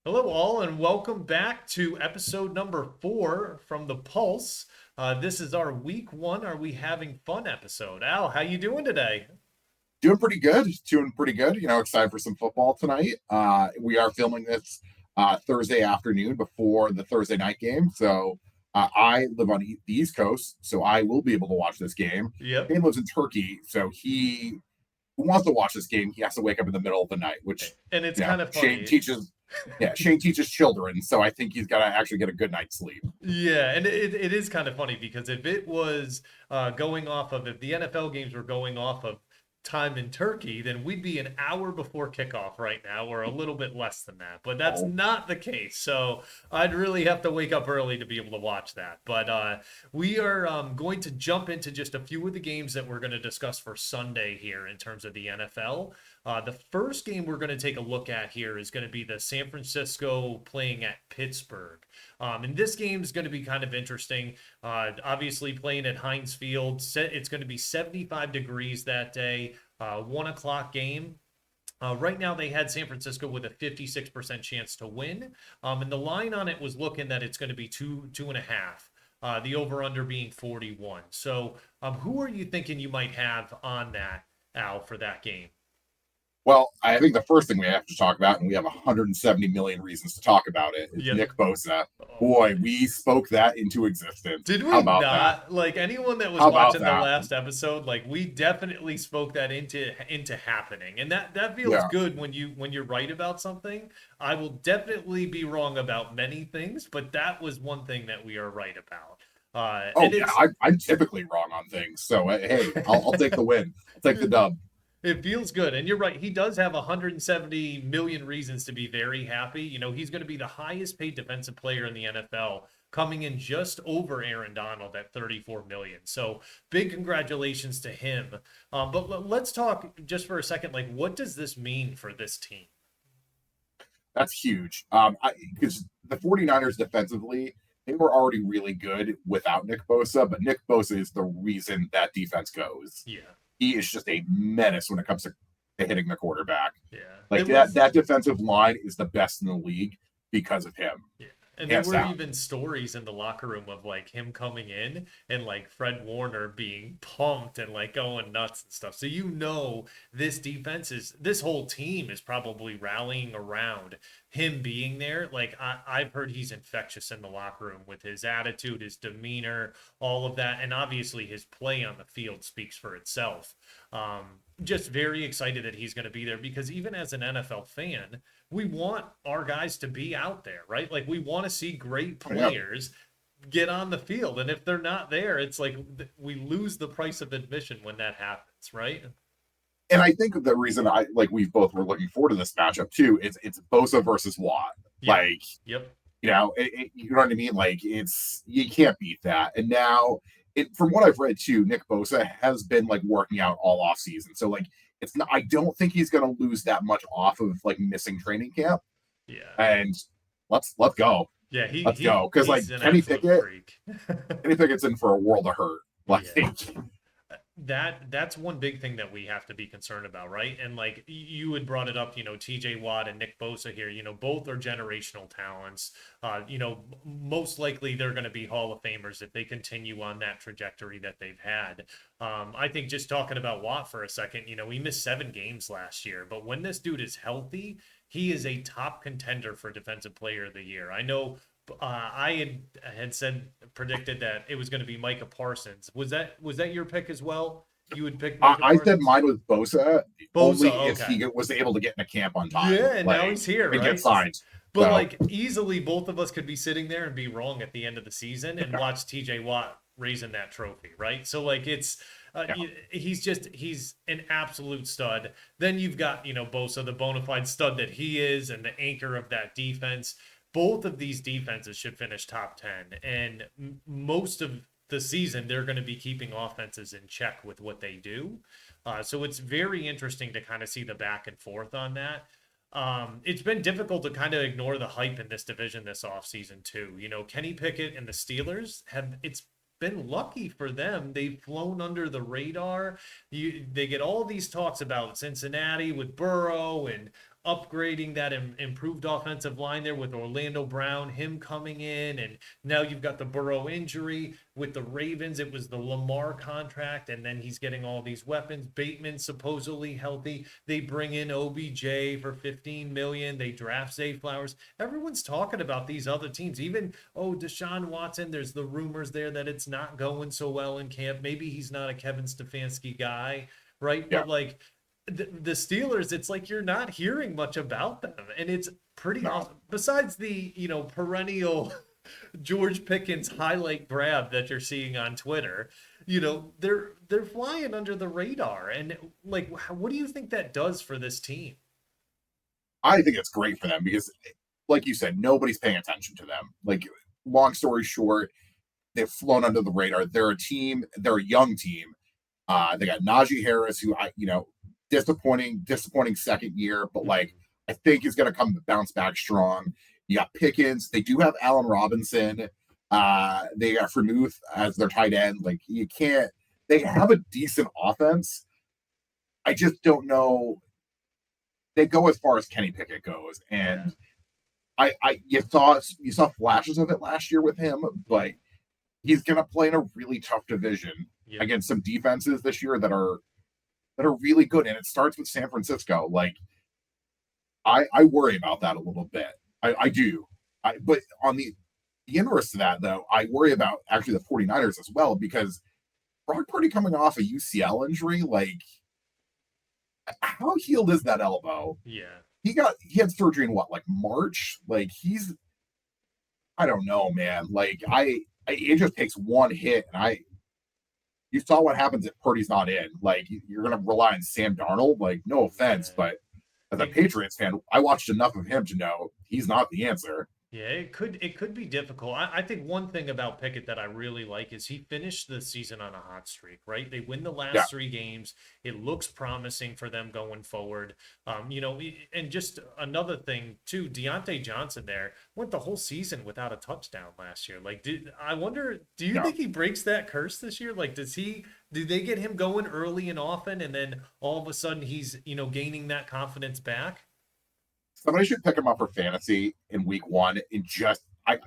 Hello, all, and welcome back to episode number 4 from the Pulse. This is our week one. Are we having fun episode? Al, how you doing today? Doing pretty good. Doing pretty good. Excited for some football tonight. We are filming this Thursday afternoon before the Thursday night game. So I live on the East Coast, so I will be able to watch this game. Yep. Shane lives in Turkey, so he wants to watch this game. He has to wake up in the middle of the night, which And it's kind of Shane funny. teaches. Yeah, Shane teaches children, so I think he's got to actually get a good night's sleep. Yeah, and it is kind of funny because if it was going off of, if the NFL games were going off of time in Turkey, then we'd be an hour before kickoff right now, or a little bit less than that. But that's Oh, not the case. So I'd really have to wake up early to be able to watch that. But we are going to jump into just a few of the games that we're going to discuss for Sunday here in terms of the NFL. The first game we're going to take a look at here is going to be the San Francisco playing at Pittsburgh. And this game is going to be kind of interesting. Obviously, playing at Heinz Field, it's going to be 75 degrees that day, 1 o'clock game. Right now, they had San Francisco with a 56% chance to win. And the line on it was looking that it's going to be two and a half. The over under being 41. So, who are you thinking you might have on that, Al, for that game? well, I think the first thing we have to talk about, and we have 170 million reasons to talk about it, is Yep. Nick Bosa. Oh Boy, my. we spoke that into existence. Did How we about that? not? Like anyone that was How about watching the that? last episode, like we definitely spoke that into happening. And that feels Yeah. good when you're right about something. I will definitely be wrong about many things, but that was one thing that we are right about. Oh, And yeah. it's I'm typically wrong on things. So, hey, I'll take the win. I'll take the dub. It feels good. And you're right. He does have 170 million reasons to be very happy. You know, he's going to be the highest paid defensive player in the NFL, coming in just over Aaron Donald at 34 million. So big congratulations to him. But let's talk just for a second. Like, what does this mean for this team? That's huge. Because the 49ers defensively, they were already really good without Nick Bosa, but Nick Bosa is the reason that defense goes. Yeah. He is just a menace when it comes to hitting the quarterback. Yeah. Like It that was that defensive line is the best in the league because of him, Yeah. And there hands were down. even stories in the locker room of like him coming in and like Fred Warner being pumped and like going nuts and stuff. So you know this whole team is probably rallying around him being there. Like I've heard he's infectious in the locker room with his attitude, his demeanor, all of that. And obviously his play on the field speaks for itself. Just very excited that he's going to be there because even as an NFL fan, we want our guys to be out there, right? Like we want to see great Yeah. players get on the field. And if they're not there, it's like we lose the price of admission when that happens, right? And I think the reason I like we both were looking forward to this matchup too is it's Bosa versus Watt. Yeah. Like, Yep. you know what I mean? Like it's you can't beat that. And now from what I've read too, Nick Bosa has been like working out all off season. So like it's not I don't think he's gonna lose that much off of like missing training camp. Yeah. And let's go. Yeah, he Let's he go. Because like he's an absolute freak. Kenny Pickett's in for a world of hurt. Like Yeah. That's one big thing that we have to be concerned about, right? And like you had brought it up, TJ Watt and Nick Bosa here, both are generational talents. Most likely they're going to be Hall of Famers if they continue on that trajectory that they've had. I think just talking about Watt for a second, he missed 7 games last year, but when this dude is healthy, he is a top contender for Defensive Player of the Year. I know I had said predicted that it was going to be Micah Parsons. Was that your pick as well? You would pick Micah I said Parsons? mine was Bosa Bosa, only if okay. he was able to get in a camp on time, Yeah, and now like he's here, and get right? signed. But So like easily both of us could be sitting there and be wrong at the end of the season and yeah, watch TJ Watt raising that trophy, right? So like it's yeah. he's an absolute stud. Then you've got, Bosa, the bona fide stud that he is and the anchor of that defense. Both of these defenses should finish top 10 and most of the season they're going to be keeping offenses in check with what they do. So it's very interesting to kind of see the back and forth on that. It's been difficult to kind of ignore the hype in this division this offseason too. Kenny Pickett and the Steelers it's been lucky for them. They've flown under the radar. They get all these talks about Cincinnati with Burrow and upgrading that improved offensive line there with Orlando Brown, him coming in, and now you've got the Burrow injury with the Ravens. It was the Lamar contract, and then he's getting all these weapons. Bateman supposedly healthy. They bring in OBJ for 15 million. They draft Zay Flowers. Everyone's talking about these other teams. Even Deshaun Watson. There's the rumors there that it's not going so well in camp. Maybe he's not a Kevin Stefanski guy, right? Yeah. But like the Steelers, it's like you're not hearing much about them, and it's pretty No. awesome. Besides the perennial George Pickens highlight grab that you're seeing on Twitter, they're flying under the radar, and like, what do you think that does for this team? I think it's great for them because, like you said, nobody's paying attention to them. Like, long story short, they've flown under the radar. They're a team. They're a young team. They got Najee Harris, who disappointing second year, but like I think he's going to come bounce back strong. You got Pickens. They do have Allen Robinson. They got Fremuth as their tight end. Like you can't. They have a decent offense. I just don't know. They go as far as Kenny Pickett goes, and you saw flashes of it last year with him, but he's going to play in a really tough division Yeah. against some defenses this year that are really good, and it starts with San Francisco. Like I worry about that a little bit. I do. But on the inverse to that, though, I worry about actually the 49ers as well because Brock Purdy coming off a UCL injury, like how healed is that elbow? Yeah. He had surgery in what, like March? Like I don't know, man. Like it just takes one hit, and you saw what happens if Purdy's not in. Like you're gonna rely on Sam Darnold. Like no offense, Yeah. but as a Patriots fan, I watched enough of him to know he's not the answer. Yeah, it could be difficult. I think one thing about Pickett that I really like is he finished the season on a hot streak, right? They win the Yeah, last three games. It looks promising for them going forward. And just another thing too, Deontay Johnson there went the whole season without a touchdown last year. Like, I wonder, do you yeah. think he breaks that curse this year? Like, do they get him going early and often, and then all of a sudden he's gaining that confidence back? Somebody should pick him up for fantasy in week one and just I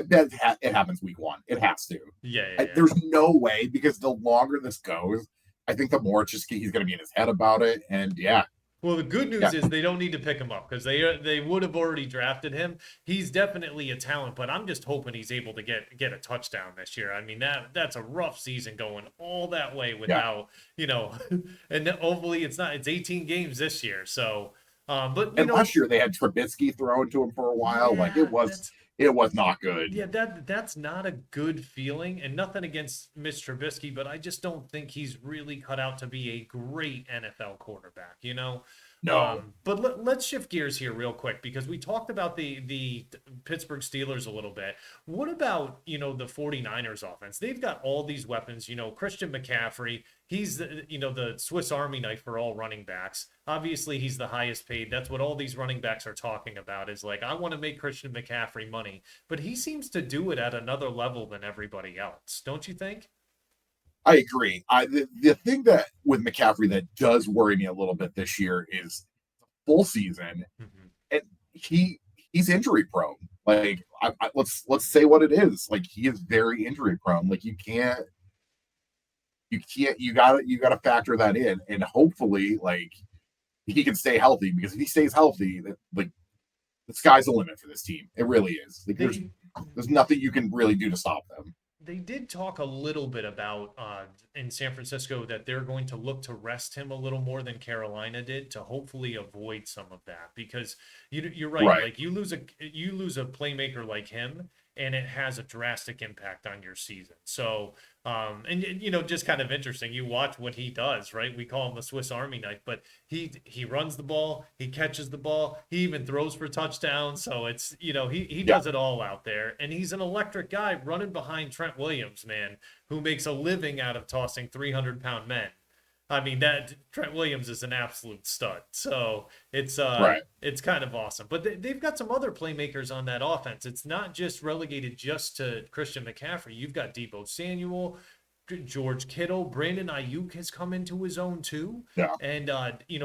bet it happens week one. It has to. Yeah, yeah, yeah. There's no way because the longer this goes, I think the more it's just he's going to be in his head about it. And yeah, Well, the good yeah, news is they don't need to pick him up because they would have already drafted him. He's definitely a talent, but I'm just hoping he's able to get a touchdown this year. I mean that's a rough season going all that way yeah. without and hopefully it's 18 games this year. So, but And last year they had Trubisky thrown to him for a while. Like yeah, it was not good. yeah, that's not a good feeling, and nothing against Mitch Trubisky, but I just don't think he's really cut out to be a great NFL quarterback, No, But let's shift gears here real quick because we talked about the Pittsburgh Steelers a little bit. What about, the 49ers offense? They've got all these weapons, Christian McCaffrey, he's the Swiss Army knife for all running backs. Obviously, he's the highest paid. That's what all these running backs are talking about is like, I want to make Christian McCaffrey money, but he seems to do it at another level than everybody else. Don't you think? I agree. The thing that with McCaffrey that does worry me a little bit this year is full season, Mhm. and he's injury prone. Like let's say what it is. Like he is very injury prone. Like you gotta factor that in, and hopefully like he can stay healthy because if he stays healthy, like the sky's the limit for this team. It really is. Like They there's nothing you can really do to stop them. They did talk a little bit about in San Francisco that they're going to look to rest him a little more than Carolina did to hopefully avoid some of that because you're right. Right. Like you lose a playmaker like him, and it has a drastic impact on your season. So and just kind of interesting. You watch what he does, right? We call him the Swiss Army knife, but he runs the ball, he catches the ball, he even throws for touchdowns. So it's he Yeah. does it all out there, and he's an electric guy running behind Trent Williams, man, who makes a living out of tossing 300-pound men. I mean that Trent Williams is an absolute stud. So Right. it's kind of awesome. But they've got some other playmakers on that offense. It's not just relegated just to Christian McCaffrey. You've got Debo Samuel, George Kittle, Brandon Ayuk has come into his own too. Yeah. And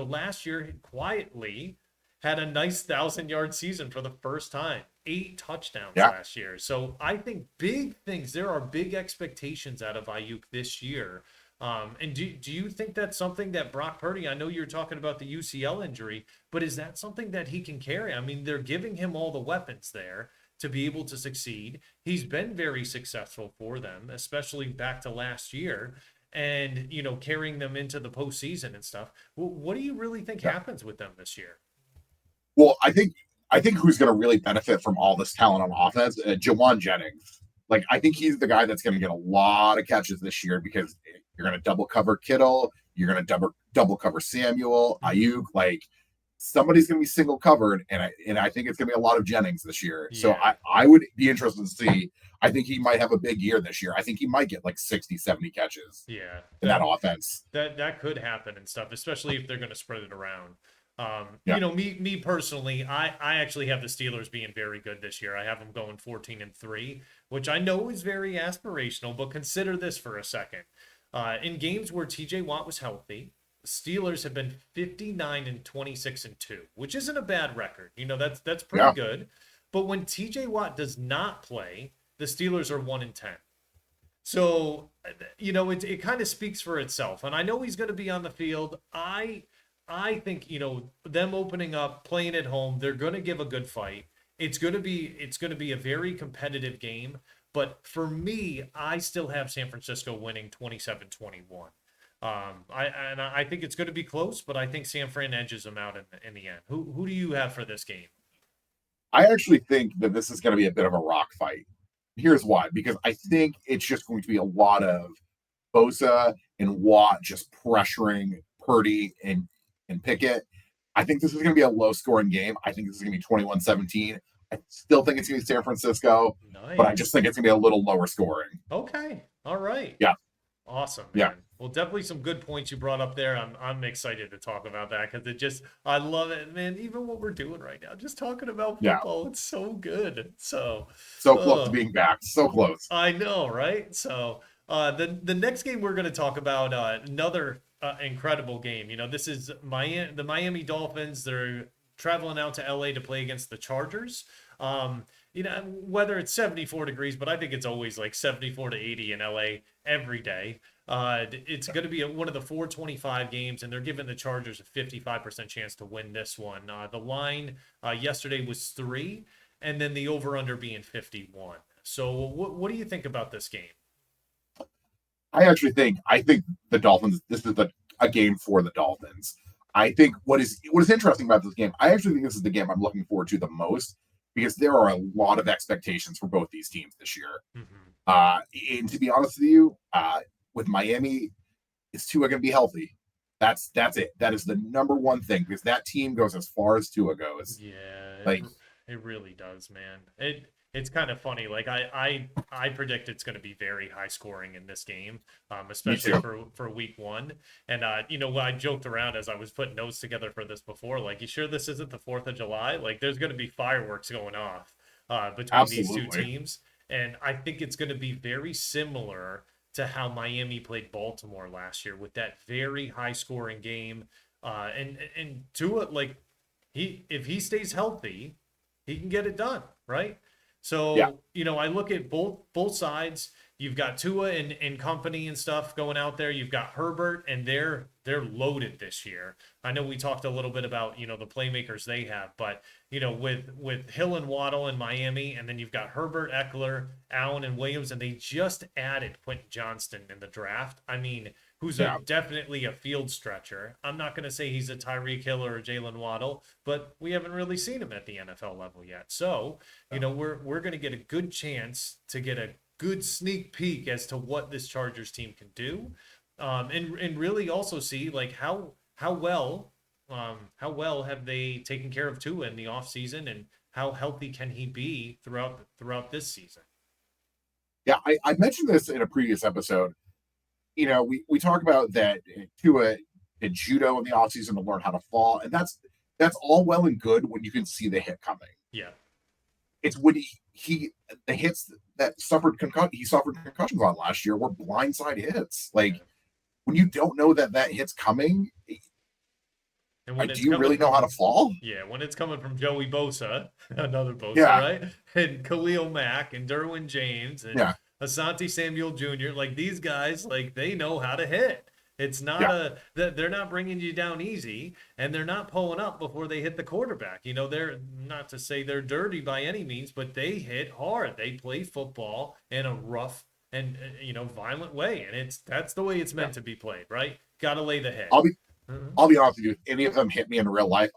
last year quietly had a nice 1,000-yard season for the first time, 8 touchdowns Yeah. last year. So I think big things. There are big expectations out of Ayuk this year. And do you think that's something that Brock Purdy? I know you're talking about the UCL injury, but is that something that he can carry? I mean, they're giving him all the weapons there to be able to succeed. He's been very successful for them, especially back to last year, and carrying them into the postseason and stuff. What do you really think Yeah. happens with them this year? Well, I think who's going to really benefit from all this talent on offense, Jawan Jennings. Like, I think he's the guy that's going to get a lot of catches this year because you're going to double cover Kittle, you're going to double cover Samuel, Ayuk. Like, somebody's going to be single covered, and I think it's going to be a lot of Jennings this year. So Yeah, I would be interested to see. I think he might have a big year this year. I think he might get like 60, 70 catches yeah, in that offense. that could happen and stuff, especially if they're going to spread it around. Yeah, Me personally, I actually have the Steelers being very good this year. I have them going 14-3, which I know is very aspirational, but consider this for a second. In games where TJ Watt was healthy, the Steelers have been 59-26-2, which isn't a bad record. That's pretty yeah, good. But when TJ Watt does not play, the Steelers are 1-10. So, it kind of speaks for itself. And I know he's going to be on the field. I think, them opening up, playing at home, they're going to give a good fight. It's going to be a very competitive game, but for me, I still have San Francisco winning 27-21. I think it's going to be close, but I think San Fran edges them out in the end. Who do you have for this game? I actually think that this is going to be a bit of a rock fight. Here's why: because I think it's just going to be a lot of Bosa and Watt just pressuring Purdy and Pickett. I think this is going to be a low scoring game. I think this is going to be 21-17. I still think it's going to be San Francisco, but I just Nice. think it's going to be a little lower scoring. Okay. All right. Yeah. Awesome, Yeah. man. Well, definitely some good points you brought up there. I'm excited to talk about that because I love it, man. Even what we're doing right now, just talking about Yeah. football, it's so good. So, So close to uh, being back. So close. I know, right? So, the next game we're going to talk about, another incredible game. This is the Miami Dolphins. They're traveling out to LA to play against the Chargers. Whether it's 74 degrees, but I think it's always like 74 to 80 in LA every day. It's going to be one of the 425 games, and they're giving the Chargers a 55% chance to win this one. The line yesterday was 3, and then the over-under being 51. So what do you think about this game? I think the Dolphins. This is a game for the Dolphins. I think what is interesting about this game. I actually think this is the game I'm looking forward to the most because there are a lot of expectations for both these teams this year. Hmm. And to be honest with you, with Miami, is Tua going to be healthy? That's it. That is the number one thing because that team goes as far as Tua goes. Yeah, Like, it really does, man. It's kind of funny. Like I predict it's going to be very high scoring in this game, me especially too. for week one. And I joked around as I was putting notes together for this before. Like, you sure this isn't the 4th of July? Like, there's going to be fireworks going off between these two Absolutely. teams, and I think it's going to be very similar to how Miami played Baltimore last year with that very high scoring game. And Tua, like, if he stays healthy, he can get it done, right? Yeah. So, I look at both sides. You've got Tua and company and stuff going out there. You've got Herbert, and they're loaded this year. I know we talked a little bit about, the playmakers they have, but with Hill and Waddle in Miami, and then you've got Herbert, Eckler, Allen, and Williams, and they just added Quentin Johnston in the draft. I mean, who's Yeah. definitely a field stretcher. I'm not going to say he's a Tyreek Hill or a Jalen Waddle, but we haven't really seen him at the NFL level yet. So, we're going to get a good chance to get a good sneak peek as to what this Chargers team can do, and really also see like how well have they taken care of Tua in the offseason, and how healthy can he be throughout this season. Yeah. I mentioned this in a previous episode. We talk about that Tua did judo in the offseason to learn how to fall, and that's all well and good when you can see the hit coming. Yeah, It's when he the hits that he suffered concussions on last year were blindside hits. Like, yeah, when you don't know that hit's coming, And when Do it's you coming really know how to from, fall? yeah, when it's coming from Joey Bosa, another Bosa, Yeah, right? And Khalil Mack and Derwin James and yeah, Asante Samuel Jr., like these guys, like they know how to hit. It's not yeah, they're not bringing you down easy, and they're not pulling up before they hit the quarterback. They're not to say they're dirty by any means, but they hit hard. They play football in a rough and violent way, and that's the way it's yeah. meant to be played, right? Got to lay the hit. I'll be Mhm. I'll be honest with you. If any of them hit me in real life,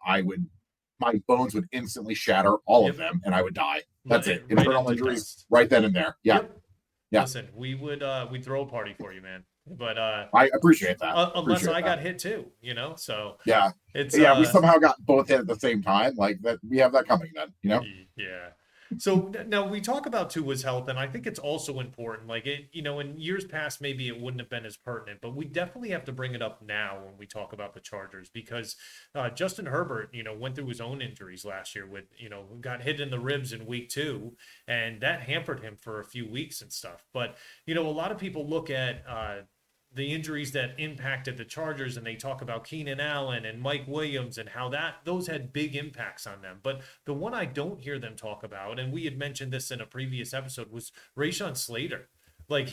my bones would instantly shatter, all of Yep. them, and I would die. That's it. Right Internal into injuries dust. right then and there. Yeah, Yep. yeah. Listen, we'd throw a party for you, man. But I appreciate that. unless Appreciate I that. got hit too, so Yeah, it's yeah. We somehow got both hit at the same time. Like that, we have that coming. Then. yeah. So now we talk about Tua's health, and I think it's also important. Like in years past, maybe it wouldn't have been as pertinent, but we definitely have to bring it up now when we talk about the Chargers because Justin Herbert, went through his own injuries last year with, got hit in the ribs in week 2, and that hampered him for a few weeks and stuff. But a lot of people look at the injuries that impacted the Chargers, and they talk about Keenan Allen and Mike Williams and how those had big impacts on them. But the one I don't hear them talk about, and we had mentioned this in a previous episode, was Rashawn Slater. Like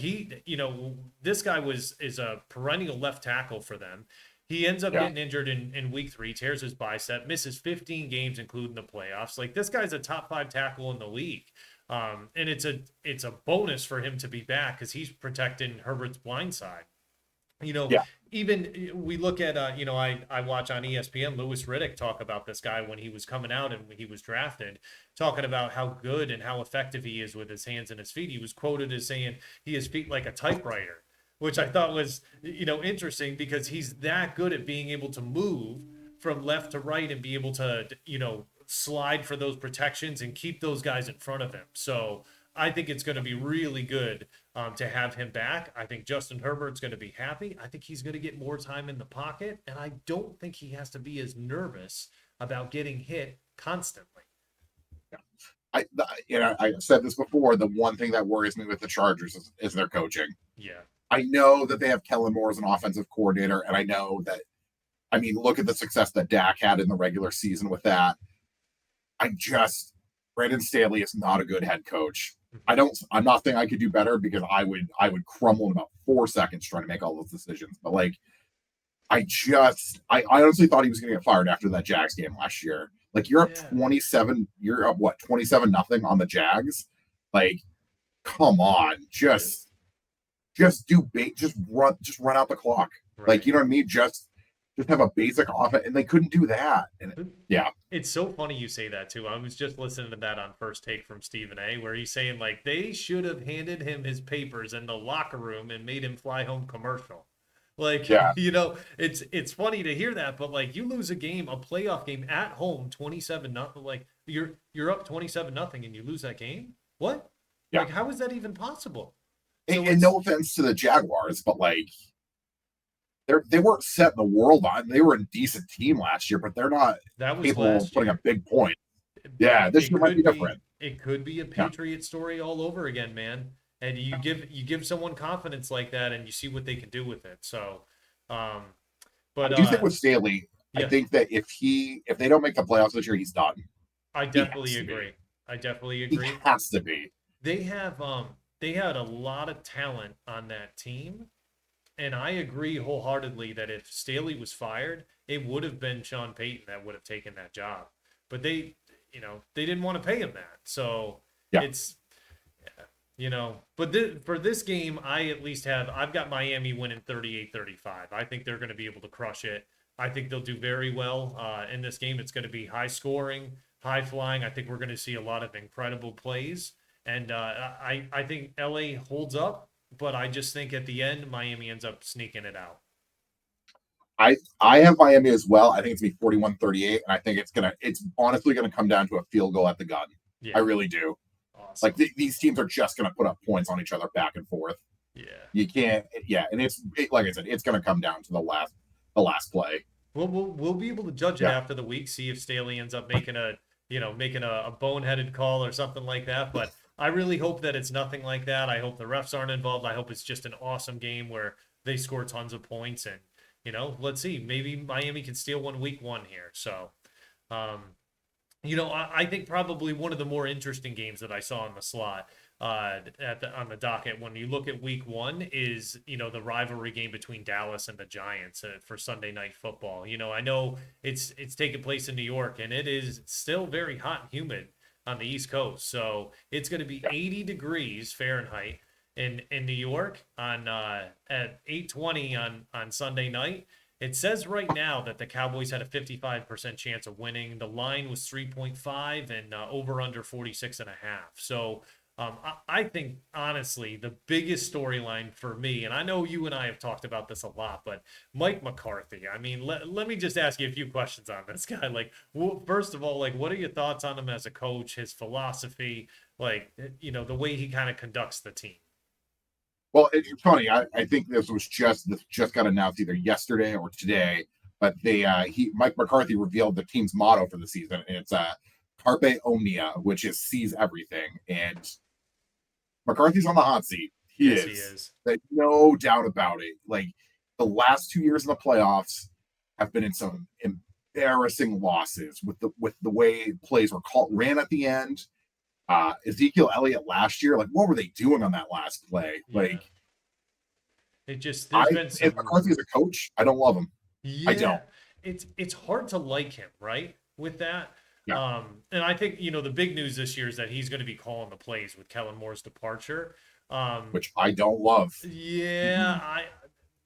this guy is a perennial left tackle for them. He ends up Yeah, getting injured in week 3, tears his bicep, misses 15 games, including the playoffs. Like this guy's a top 5 tackle in the league. And it's a bonus for him to be back because he's protecting Herbert's blind side you know, yeah, even we look at, I watch on ESPN Lewis Riddick talk about this guy when he was coming out and when he was drafted, talking about how good and how effective he is with his hands and his feet. He was quoted as saying he has feet like a typewriter, which I thought was, interesting because he's that good at being able to move from left to right and be able to, slide for those protections and keep those guys in front of him. So I think it's going to be really good to have him back. I think Justin Herbert's going to be happy. I think he's going to get more time in the pocket, and I don't think he has to be as nervous about getting hit constantly. yeah. I said this before. The one thing that worries me with the Chargers is their coaching. Yeah. I know that they have Kellen Moore as an offensive coordinator, and I know that. I mean, look at the success that Dak had in the regular season with that. Brandon Staley is not a good head coach. I'm not saying I could do better because I would crumble in about 4 seconds trying to make all those decisions. But like I honestly thought he was gonna get fired after that Jags game last year. Like you're up Yeah. 27, you're up what 27-0 on the Jags. Like, come on, Yeah. just run out the clock. Like, Right. you know what I mean? Just have a basic offense, and they couldn't do that. And yeah, It's so funny you say that too. I was just listening to that on First Take from Stephen A, where he's saying like they should have handed him his papers in the locker room and made him fly home commercial. Like, yeah, it's funny to hear that, but like you lose a game, a playoff game at home, 27 nothing. Like you're up 27 nothing and you lose that game. What? yeah. Like how is that even possible? So And it's no offense to the Jaguars, but like they weren't setting the world on. They were a decent team last year, but they're not that was capable of last putting a year. big point. But Yeah, this year might be different. it could be a Yeah, Patriot story all over again, man. And you give someone confidence like that and you see what they can do with it. So um I but do think with Staley, I yeah, think that if they don't make the playoffs this year, he's done. I He has definitely to be. agree. I definitely He agree. has to be. They had a lot of talent on that team. And I agree wholeheartedly that if Staley was fired, it would have been Sean Payton that would have taken that job. But they didn't want to pay him that. So Yeah, it's, but for this game, I've got Miami winning 38-35. I think they're going to be able to crush it. I think they'll do very well in this game. It's going to be high scoring, high flying. I think we're going to see a lot of incredible plays. And I think LA holds up, but I just think at the end, Miami ends up sneaking it out. I have Miami as well. I think it's gonna be 41-38, and I think it's honestly gonna come down to a field goal at the gun. I Yeah. really do. Like Awesome. these teams are just gonna put up points on each other back and forth. Yeah. You can't, yeah, and like I said, it's gonna come down to the last play. We'll be able to judge it Yeah, after the week, see if Staley ends up making a boneheaded call or something like that. But I really hope that it's nothing like that. I hope the refs aren't involved. I hope it's just an awesome game where they score tons of points and Let's see. Maybe Miami can steal one week one here. So, um, I think probably one of the more interesting games that I saw on the slot on the docket when you look at week one is, the rivalry game between Dallas and the Giants for Sunday Night Football. I know it's taking place in New York, and it is still very hot and humid on the East Coast. So it's going to be 80 degrees Fahrenheit in New York at 8:20 on Sunday night. It says right now that the Cowboys had a 55% chance of winning. The line was 3.5 and over under 46 and a half. So I think, honestly, the biggest storyline for me, and I know you and I have talked about this a lot, but Mike McCarthy. I mean, let me just ask you a few questions on this guy. Like, first of all, like, what are your thoughts on him as a coach, his philosophy, like, the way he kind of conducts the team? Well, it's funny. I think this just got announced either yesterday or today, but Mike McCarthy revealed the team's motto for the season, and it's Carpe Omnia, which is seize everything. And McCarthy's on the hot seat. He Yes, he is. is. There's no doubt about it. Like the last 2 years in the playoffs have been in some embarrassing losses with the way plays were ran at the end. Ezekiel Elliott last year, like what were they doing on that last play? Yeah. Like There's been if some. McCarthy is a coach, I don't love him. I Yeah, don't. it's hard to like him, right? With that. Yeah, And I think, the big news this year is that he's going to be calling the plays with Kellen Moore's departure. Um, which I don't love. yeah, Mm-mm,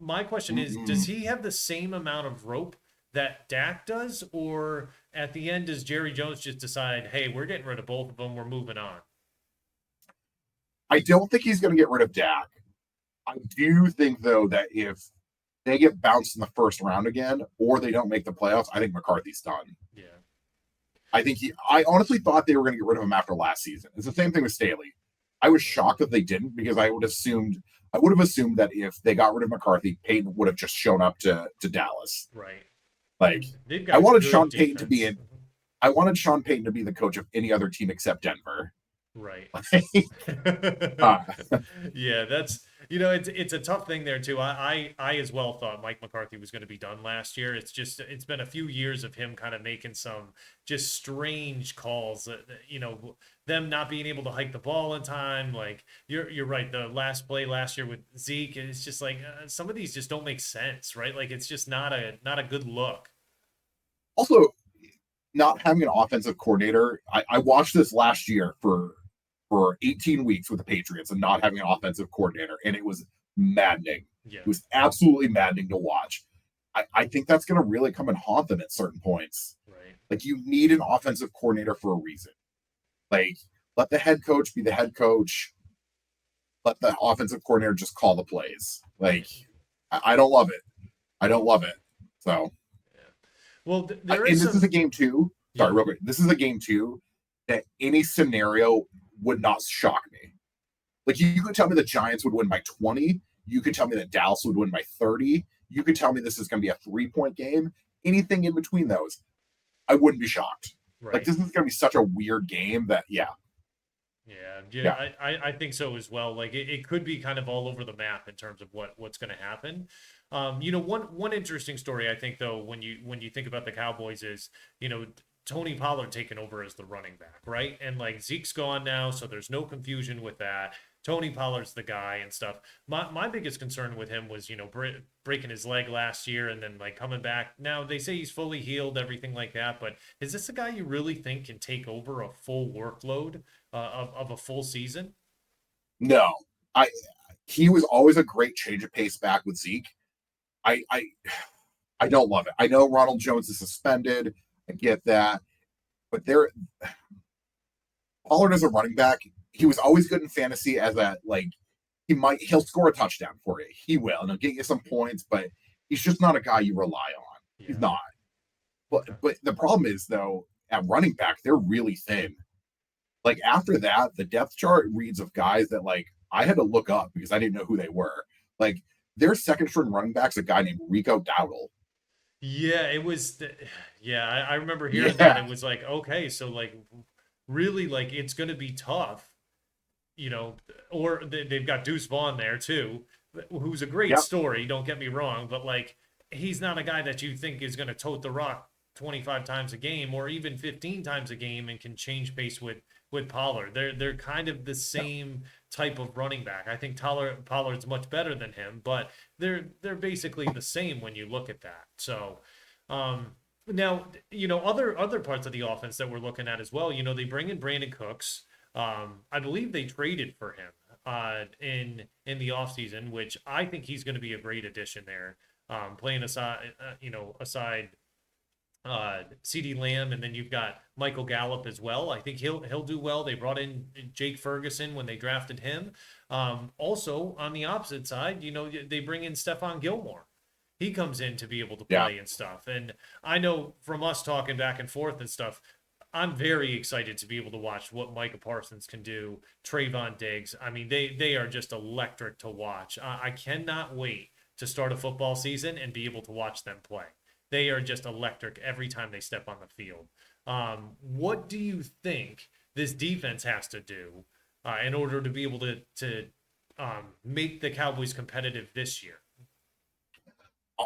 my question is, does mm-mm. he have the same amount of rope that Dak does, or at the end does Jerry Jones just decide, hey, we're getting rid of both of them, we're moving on? I don't think he's going to get rid of Dak. I do think though that if they get bounced in the first round again, or they don't make the playoffs, I think McCarthy's done. Yeah. I honestly thought they were going to get rid of him after last season. It's the same thing with Staley. I was shocked that they didn't because I would have assumed that if they got rid of McCarthy, Peyton would have just shown up to Dallas. Right. Like They've I got wanted good Sean Payton to be defense. in. I wanted Sean Payton to be the coach of any other team except Denver. Right. uh, Yeah, that's it's a tough thing there too. I as well thought Mike McCarthy was going to be done last year. It's been a few years of him kind of making some just strange calls. Them not being able to hike the ball in time. Like you're right. The last play last year with Zeke, it's just like some of these just don't make sense, right? Like it's just not a good look. Also, not having an offensive coordinator, I watched this last year for 18 weeks with the Patriots and not having an offensive coordinator, and it was maddening. Yeah. It was absolutely maddening to watch. I think that's going to really come and haunt them at certain points. Right. Like you need an offensive coordinator for a reason. Like let the head coach be the head coach. Let the offensive coordinator just call the plays. Like Right. I don't love it. I don't love it. So Yeah. Well, there and is this is a some. game too. Sorry, Yeah. real quick. This is a game too that any scenario would not shock me. Like you could tell me the Giants would win by 20. You could tell me that Dallas would win by 30. You could tell me this is going to be a 3-point game. Anything in between those, I wouldn't be shocked. Like Right. this is going to be such a weird game that yeah, Yeah, yeah, yeah, I think so as well. Like it could be kind of all over the map in terms of what's going to happen. One interesting story I think though when you think about the Cowboys is Tony Pollard taking over as the running back, right? And like Zeke's gone now, so there's no confusion with that. Tony Pollard's the guy and stuff. My biggest concern with him was breaking his leg last year and then like coming back. Now they say he's fully healed, everything like that. But is this a guy you really think can take over a full workload of a full season? no. I He was always a great change of pace back with Zeke. I I I don't love it. I know Ronald Jones is suspended. I get that, but there Pollard as a running back, he was always good in fantasy as a like he'll score a touchdown for you. He will, and he'll get you some points, but he's just not a guy you rely on. He's Yeah. not. But Okay. the problem is though, at running back, they're really thin. Like after that, the depth chart reads of guys that like I had to look up because I didn't know who they were. Like their second string running back's a guy named Rico Dowdle. Yeah, yeah, I remember hearing that. Yeah. It was like, okay, so like really like it's going to be tough, you know, or they've got Deuce Vaughn there too, who's a great Yep. story, don't get me wrong, but like he's not a guy that you think is going to tote the rock 25 times a game or even 15 times a game and can change pace with Pollard. They're kind of the same type of running back. I think Pollard's much better than him, but they're basically the same when you look at that. So now, other parts of the offense that we're looking at as well, they bring in Brandon Cooks. I believe they traded for him in the offseason, which I think he's going to be a great addition there. Playing aside CD Lamb, and then you've got Michael Gallup as well. I think he'll do well. They brought in Jake Ferguson when they drafted him. Also on the opposite side, they bring in Stephon Gilmore. He comes in to be able to play and stuff. And I know from us talking back and forth and stuff, I'm very excited to be able to watch what Micah Parsons can do. Trayvon Diggs. I mean, they are just electric to watch. I cannot wait to start a football season and be able to watch them play. They are just electric every time they step on the field. What do you think this defense has to do in order to be able to make the Cowboys competitive this year?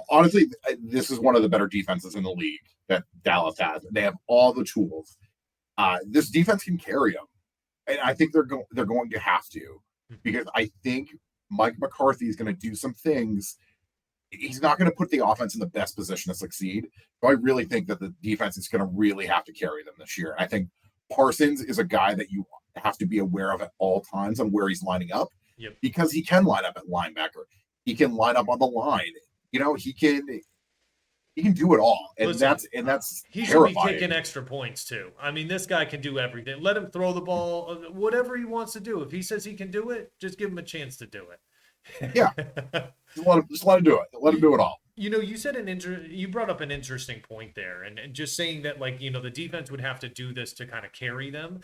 Honestly, this is one of the better defenses in the league that Dallas has. They have all the tools. This defense can carry them, and I think they're going to have to, because I think Mike McCarthy is going to do some things. He's not going to put the offense in the best position to succeed. So I really think that the defense is going to really have to carry them this year. And I think Parsons is a guy that you have to be aware of at all times on where he's lining up, because he can line up at linebacker. He can line up on the line. He can do it all. And that's he terrifying. Should be kicking extra points too. I mean, this guy can do everything. Let him throw the ball, whatever he wants to do. If he says he can do it, just give him a chance to do it. Yeah. Just let him do it. Let him do it all. You said you brought up an interesting point there, and just saying that, the defense would have to do this to kind of carry them.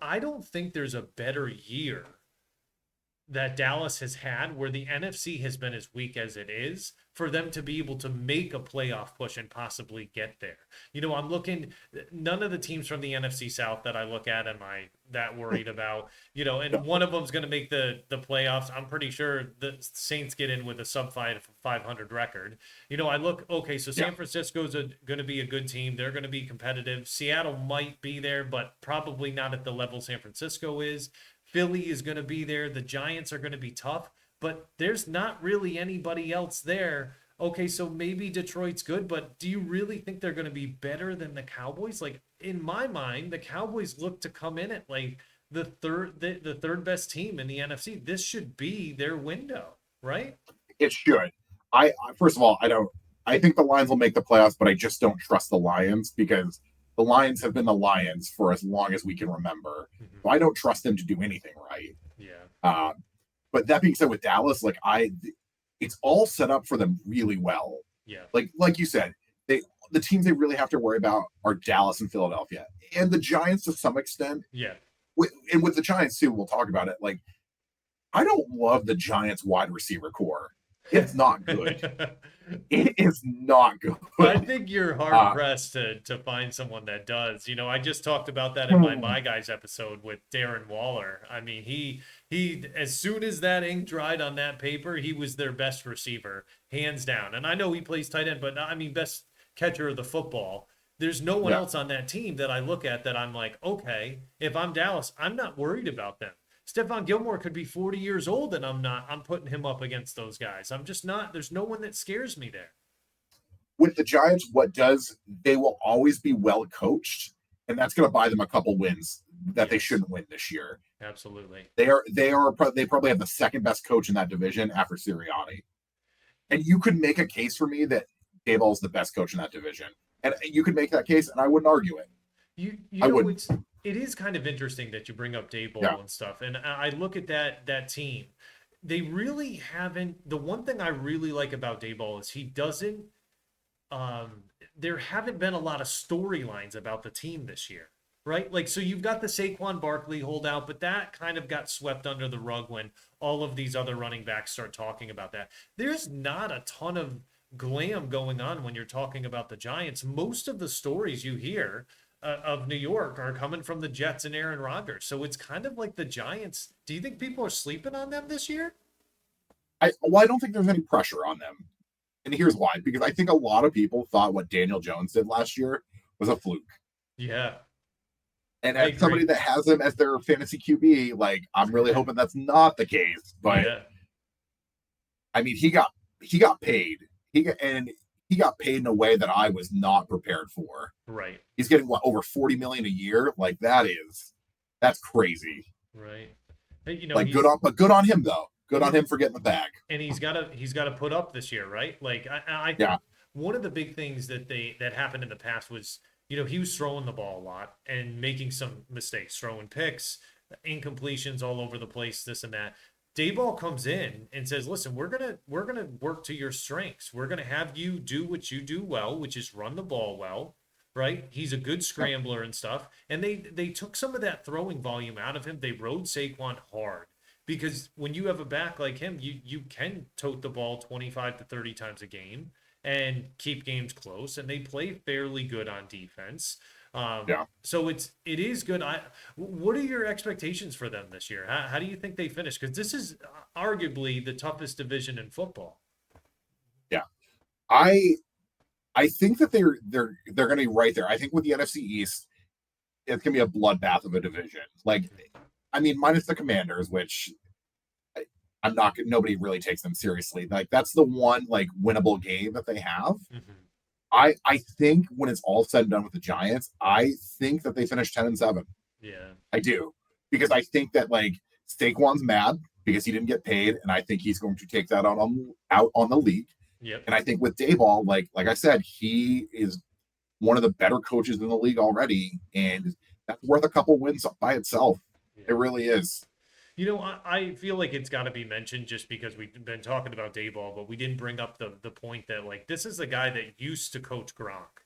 I don't think there's a better year that Dallas has had where the NFC has been as weak as it is for them to be able to make a playoff push and possibly get there. I'm looking, none of the teams from the NFC South that I look at am I that worried about, and one of them's going to make the playoffs. I'm pretty sure the Saints get in with a sub 500 record. I look, okay, so San Francisco's going to be a good team. They're going to be competitive. Seattle might be there, but probably not at the level San Francisco is. Philly is going to be there. The Giants are going to be tough, but there's not really anybody else there. Okay, so maybe Detroit's good, but do you really think they're going to be better than the Cowboys? In my mind, the Cowboys look to come in at the third best team in the NFC. This should be their window, right? It should. I first of all, I think the Lions will make the playoffs, but I just don't trust the Lions, because the Lions have been the Lions for as long as we can remember. Mm-hmm. So I don't trust them to do anything right. Yeah. But that being said, with Dallas, it's all set up for them really well. Yeah. Like you said, the teams they really have to worry about are Dallas and Philadelphia, and the Giants to some extent. Yeah. And with the Giants too, we'll talk about it. I don't love the Giants wide receiver core. It's not good. It is not good. I think you're hard pressed to find someone that does. I just talked about that in my Guys episode with Darren Waller. I mean, he as soon as that ink dried on that paper, he was their best receiver, hands down. And I know he plays tight end, but I mean, best catcher of the football. There's no one else on that team that I look at that I'm like, okay, if I'm Dallas, I'm not worried about them. Stephon Gilmore could be 40 years old, and I'm putting him up against those guys. I'm just not. There's no one that scares me there. With the Giants, they will always be well coached, and that's going to buy them a couple wins that they shouldn't win this year. Absolutely. They probably have the second best coach in that division after Sirianni. And you could make a case for me that Daboll is the best coach in that division. And you could make that case, and I wouldn't argue it. It is kind of interesting that you bring up Daboll and stuff. And I look at that team. They really haven't. The one thing I really like about Daboll is he doesn't. There haven't been a lot of storylines about the team this year, right? So you've got the Saquon Barkley holdout, but that kind of got swept under the rug when all of these other running backs start talking about that. There's not a ton of glam going on when you're talking about the Giants. Most of the stories you hear of New York are coming from the Jets and Aaron Rodgers. So it's kind of like the Giants. Do you think people are sleeping on them this year? I don't think there's any pressure on them. And here's why, because I think a lot of people thought what Daniel Jones did last year was a fluke. Yeah, And I as somebody agree. that has him as their fantasy QB, like I'm really hoping that's not the case. But Yeah, I mean, he got paid. He got paid in a way that I was not prepared for. right, He's getting what, over 40 million a year? Like that's crazy. right. Hey, you know, Like good on him though. Good on him for getting the bag. and he's got to put up this year, right? Like I Yeah, think one of the big things that happened in the past was, he was throwing the ball a lot and making some mistakes, throwing picks, incompletions all over the place, this and that. Dayball comes in and says, "Listen, we're gonna work to your strengths. We're gonna have you do what you do well, which is run the ball well." Right? He's a good yeah, scrambler and stuff. And they took some of that throwing volume out of him. They rode Saquon hard because when you have a back like him, you can tote the ball 25 to 30 times a game and keep games close, and they play fairly good on defense. yeah. So it is good. What are your expectations for them this year? How do you think they finish? Because this is arguably the toughest division in football. Yeah. I I think that they're going to be right there. I think with the NFC East, it's going to be a bloodbath of a division. Like, I mean, minus the Commanders, which I'm not. Nobody really takes them seriously. Like, that's the one like winnable game that they have. Mm-hmm. I think when it's all said and done with the Giants, I think that they finish 10-7. Yeah. I do, because I think that like Saquon's mad because he didn't get paid, and I think he's going to take that out on the league. Yep. And I think with Dayball, like I said, he is one of the better coaches in the league already, and that's worth a couple wins by itself. It Yeah. really is. I feel like it's got to be mentioned just because we've been talking about Dayball, but we didn't bring up the point that like this is the guy that used to coach Gronk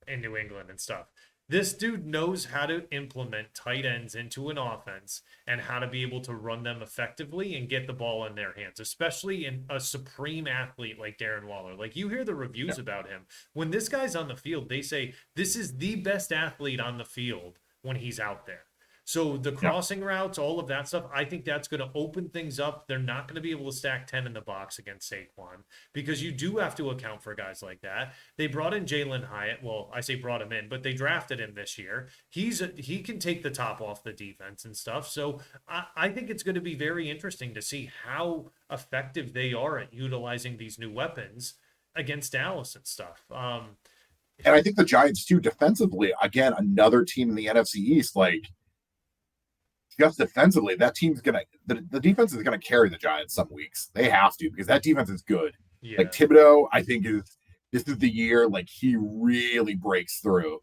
in New England and stuff. This dude knows how to implement tight ends into an offense and how to be able to run them effectively and get the ball in their hands, especially in a supreme athlete like Darren Waller. Like you hear the Yeah, reviews about him. When this guy's on the field, they say this is the best athlete on the field when he's out there. So the yeah, crossing routes, all of that stuff, I think that's going to open things up. They're not going to be able to stack 10 in the box against Saquon because you do have to account for guys like that. They brought in Jalen Hyatt. Well, I say brought him in, but they drafted him this year. He can take the top off the defense and stuff. So I think it's going to be very interesting to see how effective they are at utilizing these new weapons against Dallas and stuff. and I think the Giants too defensively. Again, another team in the NFC East. Like, just defensively, that team's gonna the defense is gonna carry the Giants some weeks. They have to, because that defense is good. Like Yeah. Thibodeau, I think is this is the year like he really breaks through.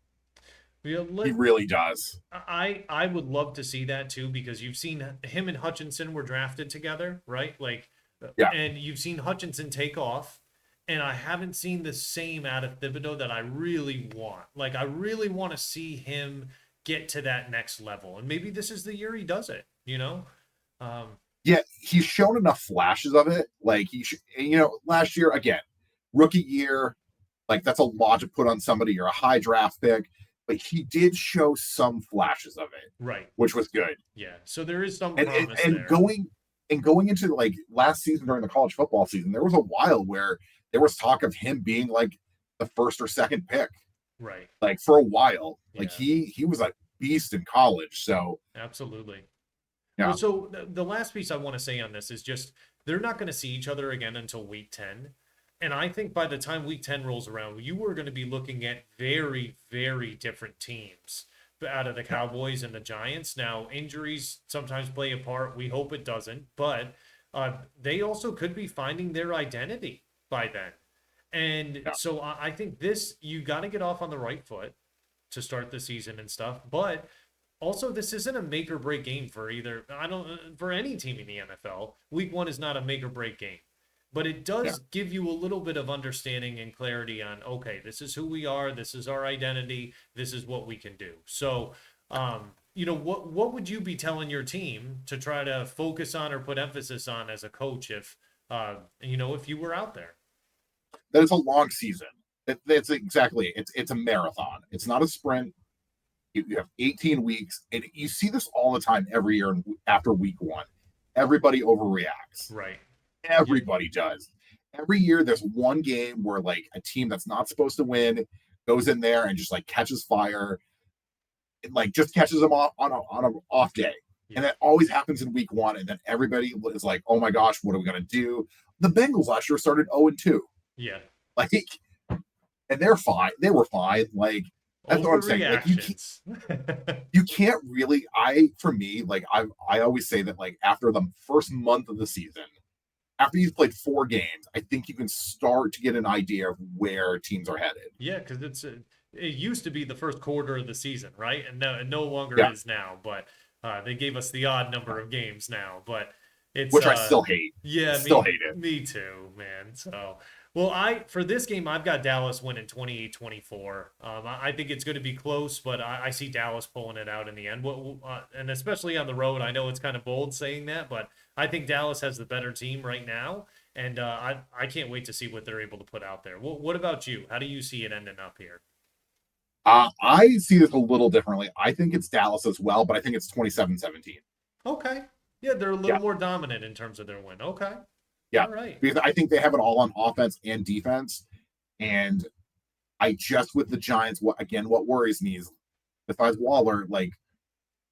Yeah, He really does. I would love to see that too because you've seen him and Hutchinson were drafted together, right? Like, Yeah, and you've seen Hutchinson take off, and I haven't seen the same out of Thibodeau that I really want. Like, I really want to see him get to that next level, and maybe this is the year he does it. Um, yeah. He's shown enough flashes of it. Like last year again, rookie year. Like that's a lot to put on somebody. You're a high draft pick, but he did show some flashes of it, right? which was good. Yeah. So there is some and and, promise and there, going and going into like last season during the college football season, there was a while where there was talk of him being like the first or second pick, right? like for a while. Like Yeah, he was a beast in college. So absolutely. Well, yeah, so the last piece I want to say on this is just they're not going to see each other again until week 10. And I think by the time week 10 rolls around, you are going to be looking at very, very different teams out of the yeah, Cowboys and the Giants. Now, injuries sometimes play a part. We hope it doesn't, but they also could be finding their identity by then. And yeah, so I think you got to get off on the right foot to start the season and stuff. But also, this isn't a make or break game for either. I don't for any team in the NFL. Week 1 is not a make or break game, but it yeah. does give you a little bit of understanding and clarity on okay, this is who we are, this is our identity, this is what we can do. So, what would you be telling your team to try to focus on or put emphasis on as a coach if you were out there? That is a long season. That's exactly. It's a marathon. It's not a sprint. You have 18 weeks, and you see this all the time every year after week one. Everybody overreacts. Right. Yep. Everybody does. every year there's one game where like a team that's not supposed to win goes in there and just like catches fire, and, like just catches them off on a off day. Yeah. And that always happens in week one. And then everybody is like, oh my gosh, what are we going to do? The Bengals last year started 0-2. Yeah. Like, and they're fine. They were fine. Like, that's what I'm saying. Like, Overreactions. you can't really, for me, like, I always say that, like, after the first month of the season, after you've played 4 games, I think you can start to get an idea of where teams are headed. Yeah, because it used to be the first quarter of the season, right? And no, it no longer Yeah. is now. But they gave us the odd number of games now. But it's Which I still hate. yeah, Still hate it. me too, man. So well, I for this game I've got Dallas winning 28-24. I think it's going to be close, but I see Dallas pulling it out in the end. And especially on the road, I know it's kind of bold saying that, but I think Dallas has the better team right now. And I can't wait to see what they're able to put out there. What about you? How do you see it ending up here? I see this a little differently. I think it's Dallas as well, but I think it's 27-17. Okay. Yeah, they're a little Yeah. more dominant in terms of their win. Okay. Yeah. All right. Because I think they have it all on offense and defense. And I just, with the Giants, what worries me is, besides Waller, like,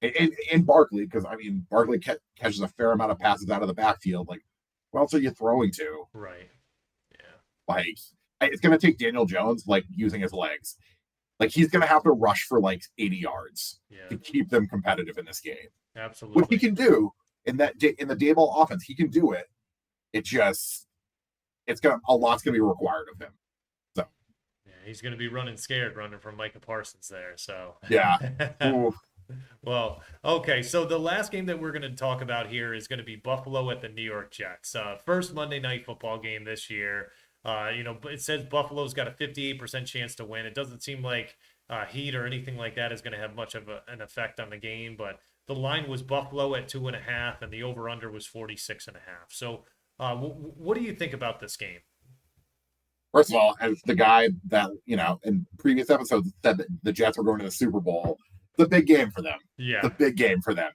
and Barkley, because I mean, Barkley catches a fair amount of passes out of the backfield. Like, what else are you throwing to? Right. Yeah. Like, it's going to take Daniel Jones, like, using his legs. Like, he's going to have to rush for like 80 yards Yeah. to keep them competitive in this game. Absolutely. What he can do in the Daboll offense, he can do it. It's a lot's gonna be required of him. So Yeah, he's going to be running scared, running from Micah Parsons there. So yeah. Ooh. Well, okay. So the last game that we're going to talk about here is going to be Buffalo at the New York Jets. First Monday Night Football game this year. It says Buffalo's got a 58% chance to win. It doesn't seem like heat or anything like that is going to have much of an effect on the game, but the line was Buffalo at 2.5, and the over/under was 46.5. So, what do you think about this game? First of all, as the guy that in previous episodes said that the Jets were going to the Super Bowl, it's a big game for them. Yeah, It's a big game for them.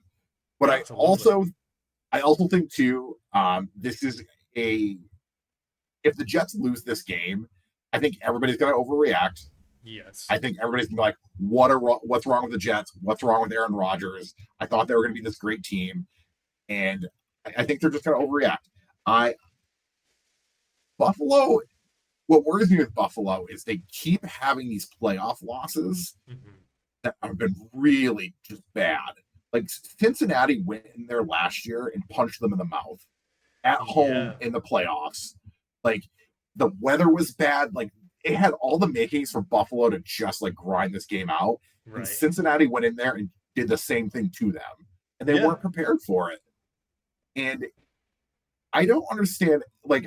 But absolutely. I also think too, this is if the Jets lose this game, I think everybody's going to overreact. Yes. I think everybody's gonna be like, what's wrong with the Jets? What's wrong with Aaron Rodgers? I thought they were gonna be this great team. And I think they're just gonna overreact. Buffalo, what worries me with Buffalo is they keep having these playoff losses Mhm. that have been really just bad. Like Cincinnati went in there last year and punched them in the mouth at home Yeah. in the playoffs. Like the weather was bad. Like it had all the makings for Buffalo to just like grind this game out. And Right. Cincinnati went in there and did the same thing to them. And they Yeah. weren't prepared for it. And I don't understand. Like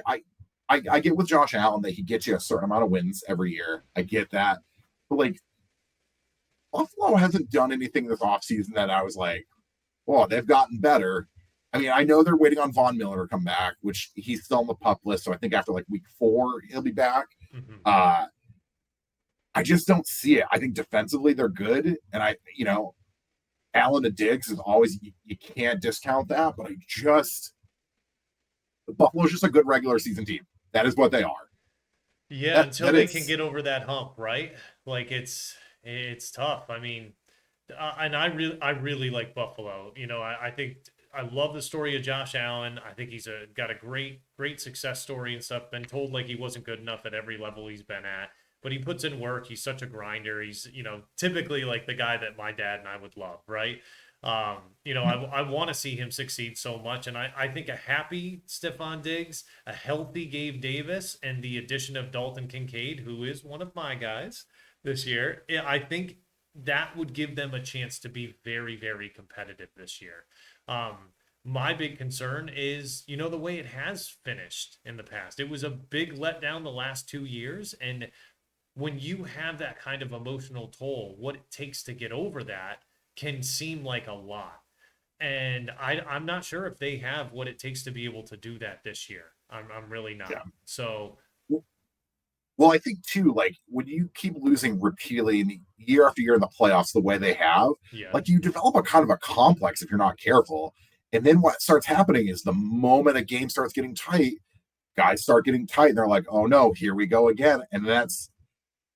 I get with Josh Allen that he gets you a certain amount of wins every year. I get that. But like Buffalo hasn't done anything this offseason that I was like, oh, they've gotten better. I mean, I know they're waiting on Von Miller to come back, which he's still on the pup list. So I think after like week 4, he'll be back. Mhm. I just don't see it. I think defensively they're good. And Allen to Diggs is always, you can't discount that. But Buffalo's just a good regular season team. That is what they are. Yeah, until they can get over that hump, right? Like it's tough. I mean, and I really like Buffalo. I think I love the story of Josh Allen. I think he's got a great success story and stuff. Been told like he wasn't good enough at every level he's been at, but he puts in work. He's such a grinder. He's typically like the guy that my dad and I would love, right? I want to see him succeed so much, and I think a happy Stephon Diggs, a healthy Gabe Davis, and the addition of Dalton Kincaid, who is one of my guys this year, I think that would give them a chance to be very, very competitive this year. My big concern is, the way it has finished in the past. It was a big letdown the last 2 years, and when you have that kind of emotional toll, what it takes to get over that can seem like a lot. And I'm not sure if they have what it takes to be able to do that this year. I'm really not. Yeah. So, Well, I think too, like when you keep losing repeatedly year after year in the playoffs the way they have, yeah. like you develop a kind of a complex if you're not careful. And then what starts happening is the moment a game starts getting tight, guys start getting tight. And they're like, oh no, here we go again. And that's,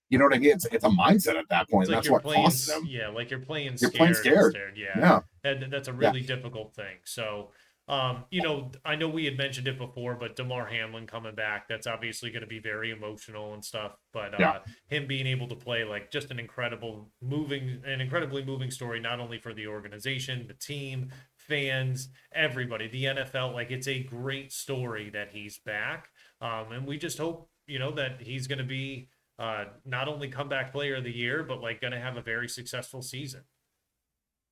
you know what I mean? It's a mindset at that point, It's and like that's you're what playing, costs them. yeah, like you're playing You're playing scared scared. instead. Yeah, Yeah, and that's a yeah, really difficult thing. So, I know we had mentioned it before, but Damar Hamlin coming back, that's obviously going to be very emotional and stuff. But yeah. him being able to play like just an incredibly moving story, not only for the organization, the team, fans, everybody, the NFL. Like it's a great story that he's back, and we just hope that he's going to be not only comeback player of the year, but like going to have a very successful season.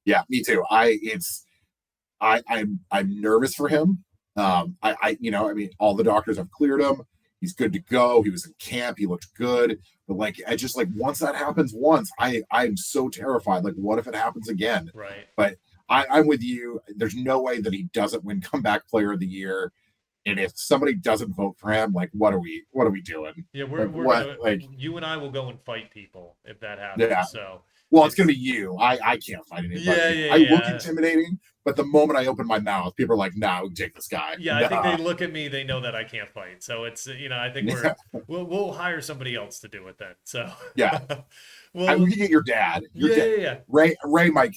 Yeah, me too. I'm nervous for him. I mean, all the doctors have cleared him. He's good to go. He was in camp. He looked good. But like, I just like once that happens once, I'm so terrified. Like, what if it happens again? Right. But I'm with you. There's no way that he doesn't win comeback player of the year. And if somebody doesn't vote for him, like, what are we doing? Yeah, Like, we're what? gonna Like, you and I will go and fight people if that yeah. happens. So Well, it's gonna it's be you. I can't fight yeah, anybody. yeah, I look yeah. intimidating, but the moment I open my mouth, people are like, "Nah, we take this guy." Yeah, I think they Nah. look at me, they know that I can't fight. So it's I think we'll hire somebody else to do it then. So Yeah. We well, can get your dad. Your yeah, dad. yeah, yeah. Ray might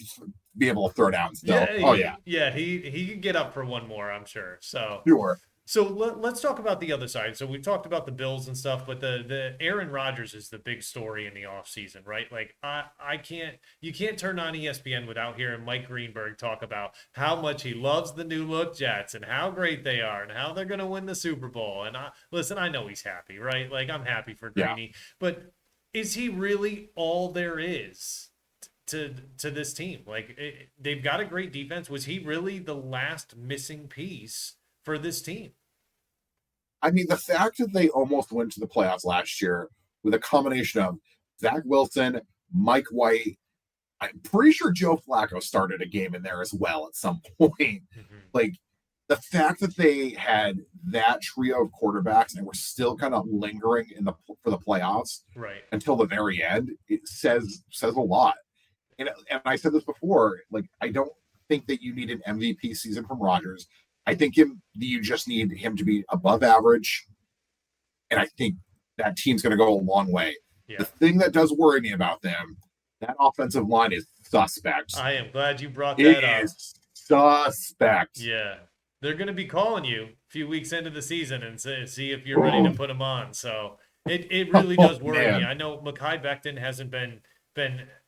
be able to throw down still. Yeah, Oh yeah, he could get up for one more, I'm sure. So sure. let's talk about the other side. So we've talked about the Bills and stuff, but the Aaron Rodgers is the big story in the offseason, right? Like I can't you can't turn on ESPN without hearing Mike Greenberg talk about how much he loves the new look Jets and how great they are and how they're going to win the Super Bowl. And listen, I know he's happy, right? Like I'm happy for Yeah. Greeny, but is he really all there is to this team? Like they've got a great defense. Was he really the last missing piece for this team? I mean, the fact that they almost went to the playoffs last year with a combination of Zach Wilson, Mike White. I'm pretty sure Joe Flacco started a game in there as well at some point. Mm-hmm. Like the fact that they had that trio of quarterbacks and were still kind of lingering for the playoffs Right. until the very end, it says a lot. And I said this before, like I don't think that you need an MVP season from Rodgers. I think you just need him to be above average, and I think that team's going to go a long way. The Yeah. thing that does worry me about them, that offensive line is suspect. I am glad you brought It that up. is suspect. Yeah. They're going to be calling you a few weeks into the season and see if you're ready to Oh, put them on. So it really does worry me. man. I know Mekhi Becton hasn't been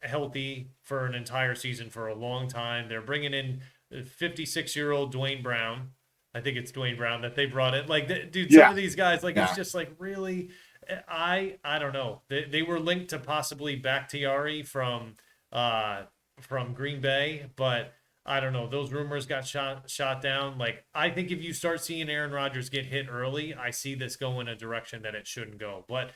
healthy for an entire season for a long time. They're bringing in 56-year-old Dwayne Brown. I think it's Dwayne Brown that they brought in. Like, dude, some Yeah. of these guys, like, it's Yeah. just like really. I don't know. They were linked to possibly Bakhtiari from Green Bay, but I don't know. Those rumors got shot down. Like I think if you start seeing Aaron Rodgers get hit early, I see this go in a direction that it shouldn't go. But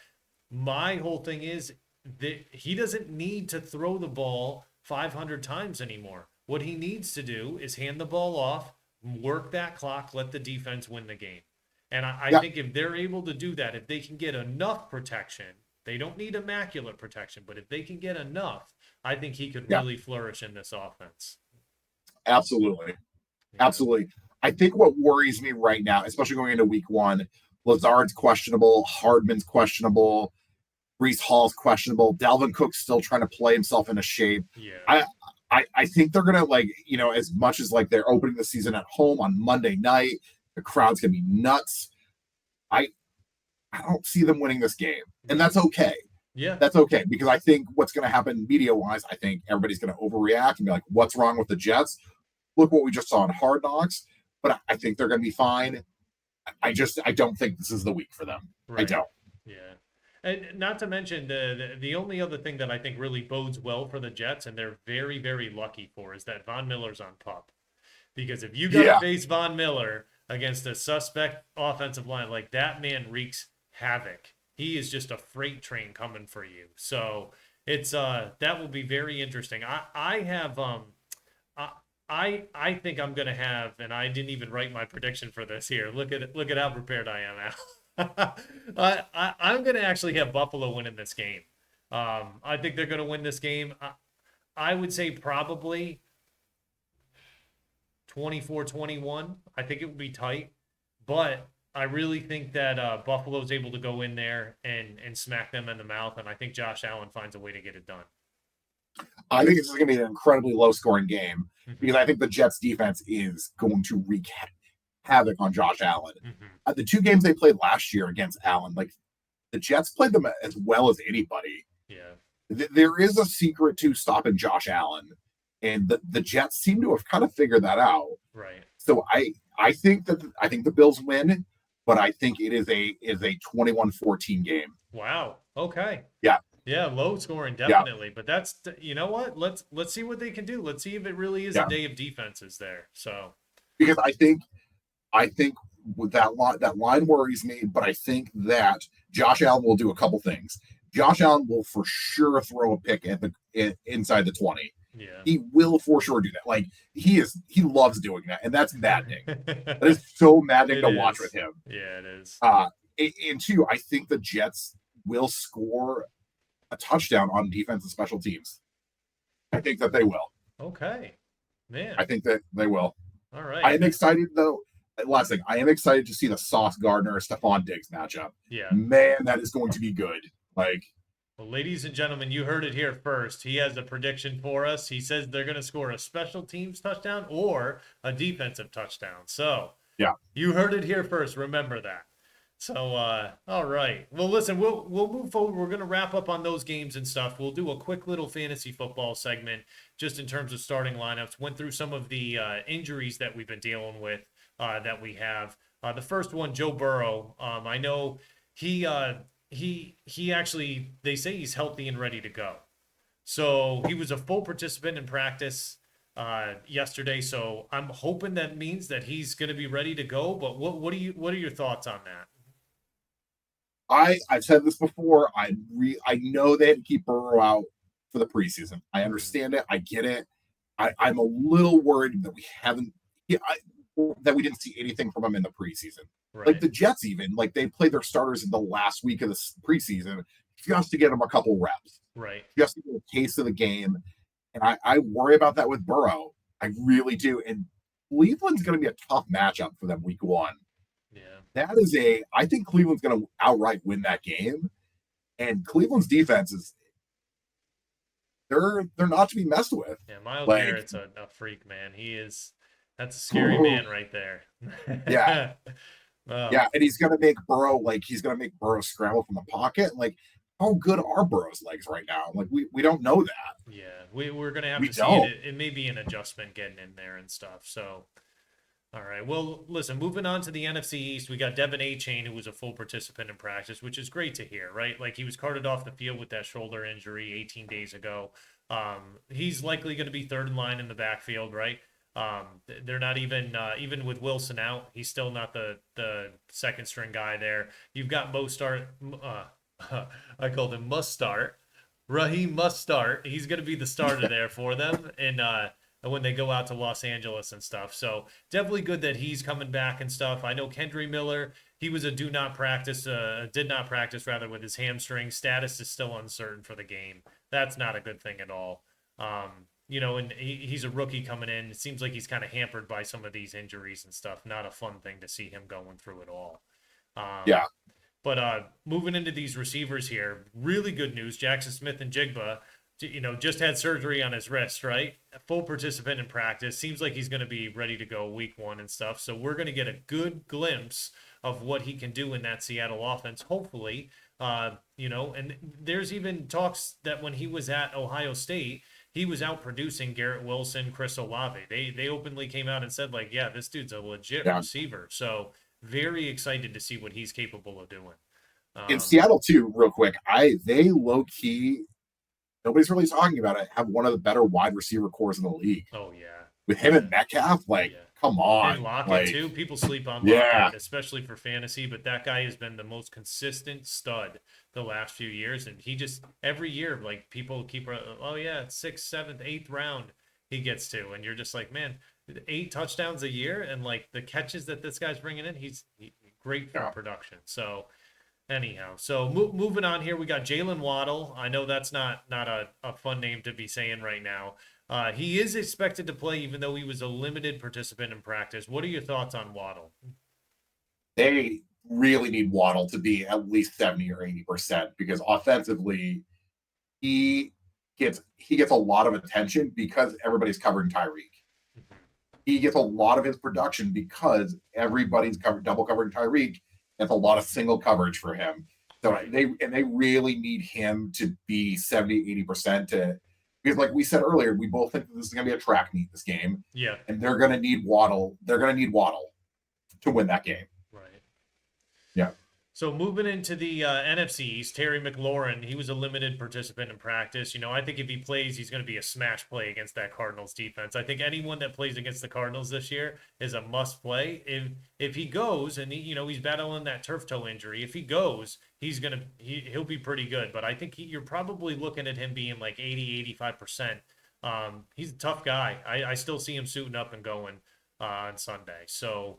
my whole thing is that he doesn't need to throw the ball 500 times anymore. What he needs to do is hand the ball off, work that clock, let the defense win the game. And I Yeah. think if they're able to do that, if they can get enough protection, they don't need immaculate protection, but if they can get enough, I think he could Yeah. really flourish in this offense. Absolutely. Yeah. Absolutely. I think what worries me right now, especially going into week one, Lazard's questionable, Hardman's questionable, Brees Hall's questionable, Dalvin Cook's still trying to play himself into shape. Yeah. I think they're gonna like, as much as like they're opening the season at home on Monday night, the crowd's gonna be nuts. I I don't see them winning this game. And that's okay. Yeah. That's okay because I think what's going to happen media wise, I think everybody's going to overreact and be like, what's wrong with the Jets? Look what we just saw in Hard Knocks. But I think they're going to be fine. I don't think this is the week for them. I Right. don't. Yeah. And not to mention the only other thing that I think really bodes well for the Jets, and they're very, very lucky for, is that Von Miller's on pup. Because if you got to Yeah. face Von Miller against a suspect offensive line, like that man wreaks havoc. He is just a freight train coming for you. So it's that will be very interesting. I have I I think I'm gonna have, and I didn't even write my prediction for this here. Look at how prepared I am now. I'm gonna actually have Buffalo winning this game. I think they're gonna win this game. I would say probably 24-21. I think it would be tight, but I really think that Buffalo's able to go in there and smack them in the mouth, and I think Josh Allen finds a way to get it done. I think this is going to be an incredibly low scoring game because Hmm. I think the Jets defense is going to wreak havoc on Josh Allen. Hmm. The two games they played last year against Allen, like the Jets played them as well as anybody. Yeah. There is a secret to stopping Josh Allen, and the Jets seem to have kind of figured that out. Right. So I think the Bills win, but I think it is a 21-14 game. Wow. Okay. Yeah, Yeah, low scoring yeah, definitely, but that's you know what? Let's see what they can do. Let's see if it really is a yeah. day of defenses there. So, Because I think with that line worries me, but I think that Josh Allen will do a couple things. Josh Allen will for sure throw a pick at inside the 20. yeah. He will for sure do that. Like he loves doing that, and that's maddening. That is so maddening It to watch with is. him. Yeah, it is. Uh, and two, I think the Jets will score a touchdown on defense and special teams. I think that they will. Okay. Man. I think that they will. All I right. am excited though. Last thing, I am excited to see the Sauce Gardner Stephon Diggs matchup. Yeah. Man, that is going to be good. Like, Well, ladies and gentlemen, you heard it here first. He has a prediction for us. He says they're going to score a special teams touchdown or a defensive touchdown. So, yeah, you heard it here first. Remember that. So, all right. Well, listen, we'll move forward. We're gonna wrap up on those games and stuff. We'll do a quick little fantasy football segment just in terms of starting lineups. Went through some of the injuries that we've been dealing with that we have. The first one, Joe Burrow. I know he he actually they say he's healthy and ready to go. So he was a full participant in practice yesterday. So I'm hoping that means that he's going to be ready to go. But what are your thoughts on that? I've said this before. I know they had to keep Burrow out for the preseason. I Mhm. understand it. I get it. I'm a little worried that we haven't yeah, that we didn't see anything from him in the preseason. Like Right, the Jets, even like they played their starters in the last week of the preseason just to get them a couple reps, right. just to get a taste of the game. And I worry about that with Burrow. I really do. And Cleveland's going to be a tough matchup for them week one. Yeah. I think Cleveland's going to outright win that game. And Cleveland's defense is they're not to be messed with. Yeah, Miles Like, Garrett's a freak, man. That's a scary man right there. yeah, Oh, yeah, and he's gonna make Burrow scramble from the pocket. Like, how good are Burrow's legs right now? Like, we don't know that. yeah. We're gonna have We to see it. don't. It may be an adjustment getting in there and stuff. So, all right. Well, listen, moving on to the NFC East, we got Devin A. Chain, who was a full participant in practice, which is great to hear, right? Like he was carted off the field with that shoulder injury 18 days ago. He's likely going to be third in line in the backfield, right? They're not even with Wilson out, he's still not the second string guy there. You've got Mostart. I called him Must Start. Raheem must start. He's going to be the starter there for them, and when they go out to Los Angeles and stuff. So definitely good that he's coming back and stuff. I know Kendry Miller, he was a did not practice rather with his hamstring. Status is still uncertain for the game. That's not a good thing at all. And he's a rookie coming in. It seems like he's kind of hampered by some of these injuries and stuff. Not a fun thing to see him going through at all. Um, Yeah, but moving into these receivers here, really good news. Jackson Smith and Jigba, just had surgery on his wrist, right? A full participant in practice. Seems like he's going to be ready to go week one and stuff. So we're going to get a good glimpse of what he can do in that Seattle offense, hopefully. And there's even talks that when he was at Ohio State, he was out producing Garrett Wilson, Chris Olave. They openly came out and said, like, yeah, this dude's a legit yeah. receiver. So very excited to see what he's capable of doing. In Um, Seattle too, real quick, they low key nobody's really talking about it. Have one of the better wide receiver cores in the league oh yeah, with him yeah, and Metcalf. Like, yeah. come And on, Lockett like, too. People sleep on yeah, Lockett, especially for fantasy, but that guy has been the most consistent stud the last few years, and he just every year, like people keep, oh yeah, sixth, seventh, eighth round he gets to, and you're just like, man, 8 touchdowns a year, and like the catches that this guy's bringing in, he's great for yeah. production. So anyhow, so moving on here, we got Jalen Waddle. I know that's not a fun name to be saying right now. He is expected to play, even though he was a limited participant in practice. What are your thoughts on Waddle? They really need Waddle to be at least 70 or 80% because offensively, he he gets a lot of attention because everybody's covering Tyreek. Mhm. He gets a lot of his production because everybody's double covering Tyreek. It's a lot of single coverage for him. So Right. they really need him to be 70-80% to, because like we said earlier, we both think that this is gonna be a track meet this game, Yeah. and they're gonna need Waddle. They're gonna need Waddle to win that game. Right. Yeah. So moving into the NFC East, Terry McLaurin, he was a limited participant in practice. I think if he plays, he's going to be a smash play against that Cardinals defense. I think anyone that plays against the Cardinals this year is a must play. If he goes and he's battling that turf toe injury, if he goes, he'll be pretty good. But I think you're probably looking at him being like 80, 85%. He's a tough guy. I still see him suiting up and going on Sunday. So.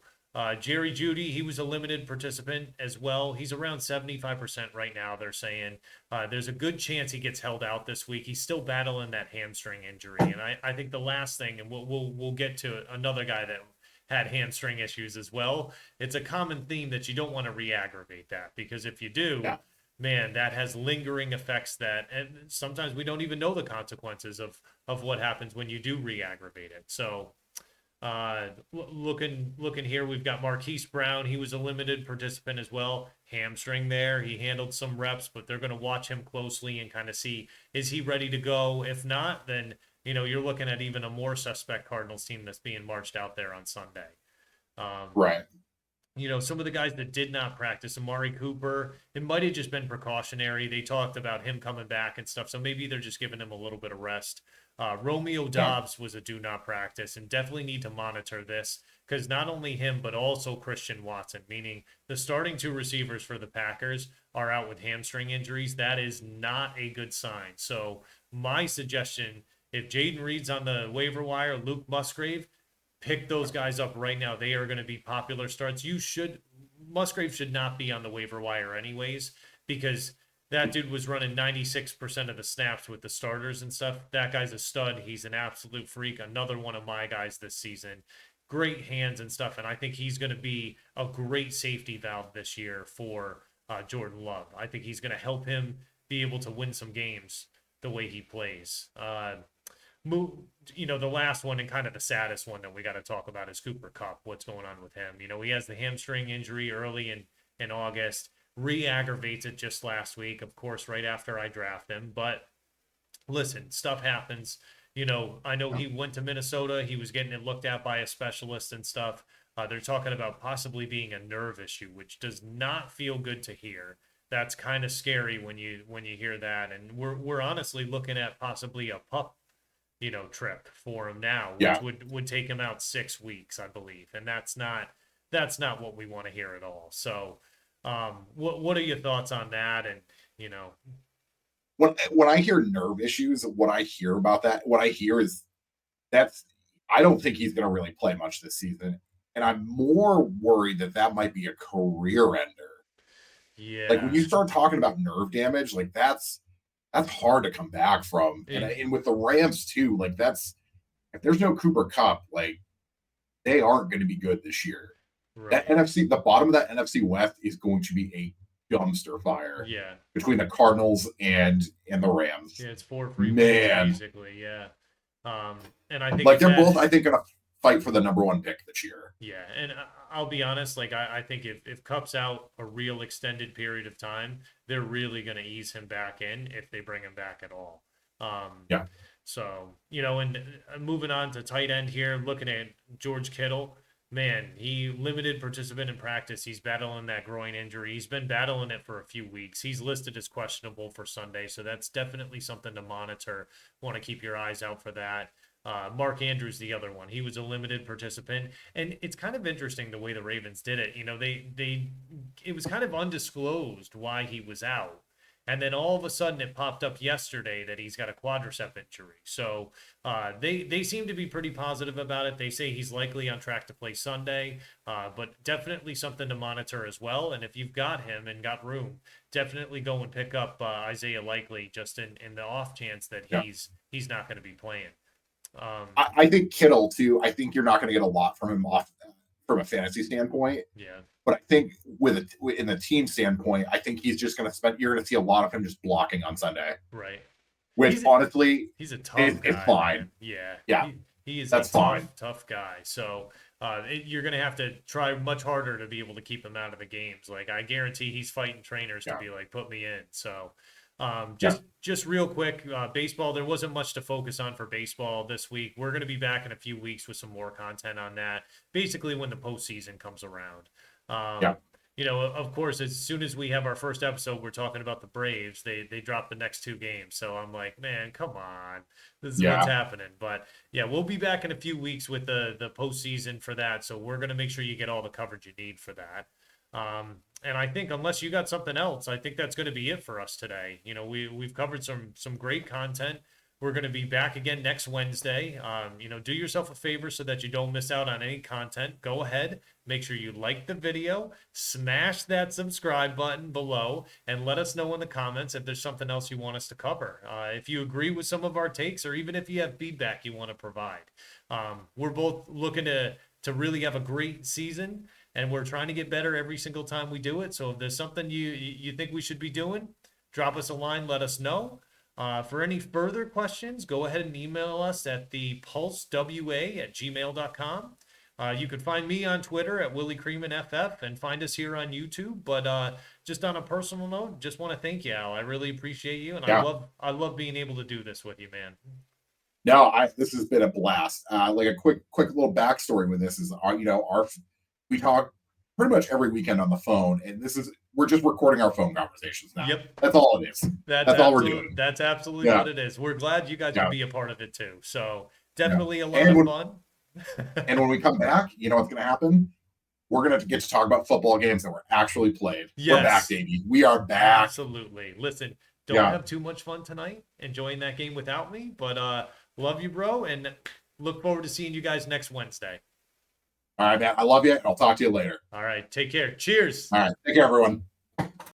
Jerry Judy, he was a limited participant as well. He's around 75% right now, they're saying. There's a good chance he gets held out this week. He's still battling that hamstring injury. And I think the last thing, and we'll get to another guy that had hamstring issues as well. It's a common theme that you don't want to re-aggravate that because if you do, Yeah. man, that has lingering effects that, and sometimes we don't even know the consequences of what happens when you do re-aggravate it. So looking here, we've got Marquise Brown. He was a limited participant as well. Hamstring there. He handled some reps, but they're going to watch him closely and kind of see, is he ready to go? If not, then you're looking at even a more suspect Cardinals team that's being marched out there on Sunday. Um, Right. some of the guys that did not practice, Amari Cooper, it might have just been precautionary. They talked about him coming back and stuff, so maybe they're just giving him a little bit of rest. Romeo Yeah. Dobbs was a do not practice, and definitely need to monitor this because not only him, but also Christian Watson, meaning the starting two receivers for the Packers are out with hamstring injuries. That is not a good sign. So, my suggestion if Jaden Reed's on the waiver wire, Luke Musgrave, pick those guys up right now. They are going to be popular starts. Musgrave should not be on the waiver wire anyways because that dude was running 96% of the snaps with the starters and stuff. That guy's a stud. He's an absolute freak. Another one of my guys this season. Great hands and stuff. And I think he's going to be a great safety valve this year for Jordan Love. I think he's going to help him be able to win some games the way he plays. Move, the last one and kind of the saddest one that we got to talk about is Cooper Kupp. What's going on with him? He has the hamstring injury early in August, re-aggravates it just last week, of course, right after I draft him. But listen, stuff happens. I know he went to Minnesota. He was getting it looked at by a specialist and stuff. They're talking about possibly being a nerve issue, which does not feel good to hear. That's kind of scary when you hear that. And we're honestly looking at possibly a pup trip for him now, which Yeah. would take him out 6 weeks, I believe, and that's not what we want to hear at all. So, what are your thoughts on that? And you know, When I hear nerve issues, what I hear is that's I don't think he's going to really play much this season, and I'm more worried that that might be a career ender. Like when yeah, you start talking about nerve damage, like that's hard to come back from, and it, with the Rams too, like that's if there's no Cooper Cup, like they aren't going to be good this year. That right, NFC, the bottom of that NFC West is going to be a dumpster fire yeah, between the Cardinals and the Rams. yeah. It's four free wins Man, basically, yeah. And I think like if they're that both, I think, going to fight for the number one pick this year. Yeah, and I'll be honest, like I think if Cup's out a real extended period of time, they're really going to ease him back in if they bring him back at all. Um, Yeah, so and moving on to tight end here, looking at George Kittle, man, he limited participant in practice. He's battling that groin injury. He's been battling it for a few weeks. He's listed as questionable for Sunday, so that's definitely something to monitor. Want to keep your eyes out for that. Mark Andrews, the other one, he was a limited participant, and it's kind of interesting the way the Ravens did it. It was kind of undisclosed why he was out, and then all of a sudden it popped up yesterday that he's got a quadricep injury. So they seem to be pretty positive about it. They say he's likely on track to play Sunday, but definitely something to monitor as well. And if you've got him and got room, definitely go and pick up Isaiah Likely just in the off chance that yeah. he's not going to be playing. I think Kittle too. I think you're not going to get a lot from him off from a fantasy standpoint. Yeah. But I think in the team standpoint, I think he's just going to spend. You're going to see a lot of him just blocking on Sunday, Right. which He's a, honestly, he's a tough it's guy, fine. man. Yeah. Yeah, He is a that's fine. tough guy. So you're going to have to try much harder to be able to keep him out of the games. Like, I guarantee he's fighting trainers to Yeah, be like, put me in. So yeah, just real quick, baseball, there wasn't much to focus on for baseball this week. We're going to be back in a few weeks with some more content on that, basically when the postseason comes around. yeah, Of course, as soon as we have our first episode, we're talking about the Braves. They dropped the next two games, so I'm like, man, come on, this is what's yeah, happening. But yeah, we'll be back in a few weeks with the postseason for that. So we're gonna make sure you get all the coverage you need for that. And I think unless you got something else, I think that's going to be it for us today. We've covered some great content. We're going to be back again next Wednesday. Do yourself a favor so that you don't miss out on any content. Go ahead, make sure you like the video, smash that subscribe button below, and let us know in the comments if there's something else you want us to cover. If you agree with some of our takes, or even if you have feedback you want to provide. We're both looking to really have a great season, and we're trying to get better every single time we do it. So if there's something you think we should be doing, drop us a line, let us know. For any further questions, go ahead and email us at thepulsewa@gmail.com. You can find me on Twitter at Willie Creeman FF, and find us here on YouTube. But just on a personal note, just want to thank you, Al. I really appreciate you, and yeah. I love being able to do this with you, man. No, this has been a blast. Like a quick little backstory with this is we talk pretty much every weekend on the phone, and we're just recording our phone conversations now. Yep. That's all it is. That's all we're doing. That's absolutely what it is. We're glad you guys Yeah, can be a part of it too. So yeah. definitely a lot of fun. And when we come back, you know what's going to happen? We're going to get to talk about football games that were actually played. We're back, Yes. baby. We are back. Absolutely. Listen, don't have too much fun tonight enjoying that game without me, but love you, bro, and look forward to seeing you guys next Wednesday. All right, man. I love you, and I'll talk to you later. All right. Take care. Cheers. All right. Take care, everyone.